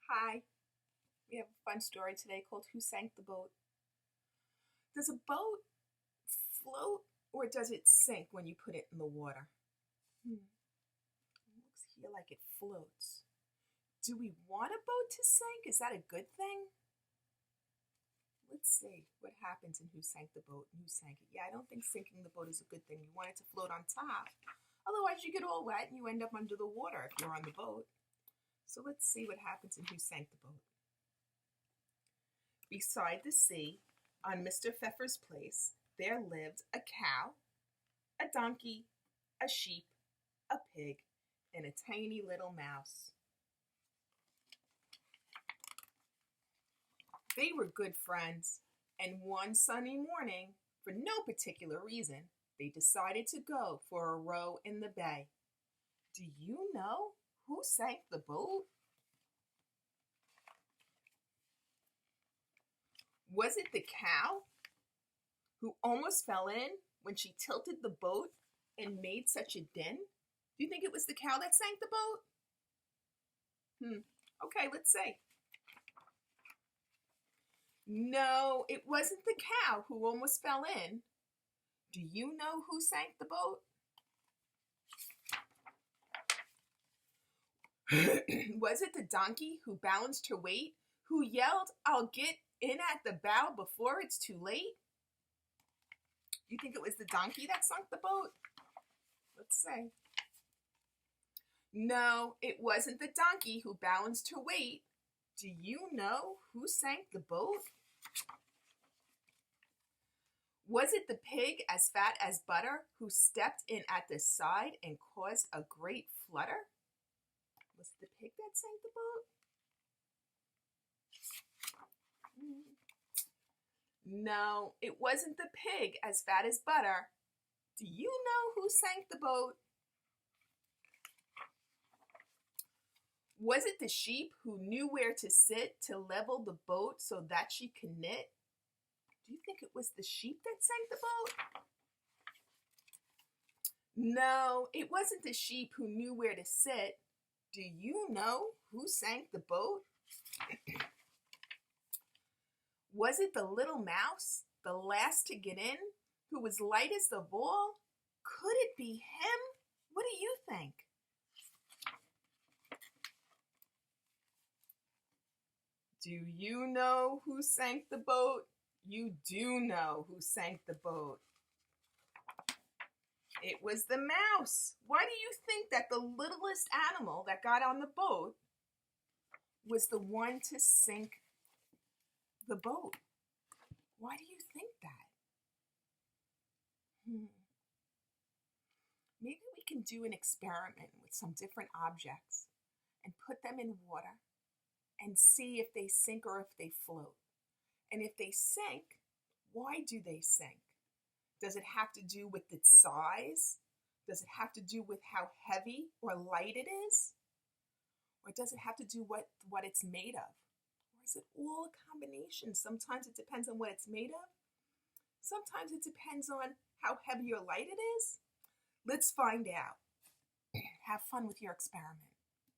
Hi, we have a fun story today called Who Sank the Boat? Does a boat float or does it sink when you put it in the water? It looks here like it floats. Do we want a boat to sink? Is that a good thing? Let's see what happens in Who Sank the Boat and Who Sank It. Yeah, I don't think sinking the boat is a good thing. You want it to float on top. Otherwise, you get all wet and you end up under the water if you're on the boat. So let's see what happens in Who Sank the Boat. Beside the sea, on Mr. Pfeffer's place, there lived a cow, a donkey, a sheep, a pig, and a tiny little mouse. They were good friends, and one sunny morning, for no particular reason, they decided to go for a row in the bay. Do you know who sank the boat? Was it the cow who almost fell in when she tilted the boat and made such a din? Do you think it was the cow that sank the boat? Okay, let's see. No, it wasn't the cow who almost fell in. Do you know who sank the boat? Was it the donkey who balanced her weight, who yelled, "I'll get in at the bow before it's too late"? You think it was the donkey that sunk the boat? Let's see. No, it wasn't the donkey who balanced her weight. Do you know who sank the boat? Was it the pig as fat as butter who stepped in at the side and caused a great flutter? Was it the pig that sank the boat? No, it wasn't the pig as fat as butter. Do you know who sank the boat? Was it the sheep who knew where to sit to level the boat so that she could knit? Do you think it was the sheep that sank the boat? No, it wasn't the sheep who knew where to sit. Do you know who sank the boat? Was it the little mouse, the last to get in, who was lightest of all? Could it be him? What do you think? Do you know who sank the boat? You do know who sank the boat. It was the mouse. Why do you think that the littlest animal that got on the boat was the one to sink the boat? Why do you think that? Maybe we can do an experiment with some different objects and put them in water and see if they sink or if they float. And if they sink, why do they sink? Does it have to do with its size? Does it have to do with how heavy or light it is? Or does it have to do with what it's made of? Or is it all a combination? Sometimes it depends on what it's made of. Sometimes it depends on how heavy or light it is. Let's find out. Have fun with your experiment.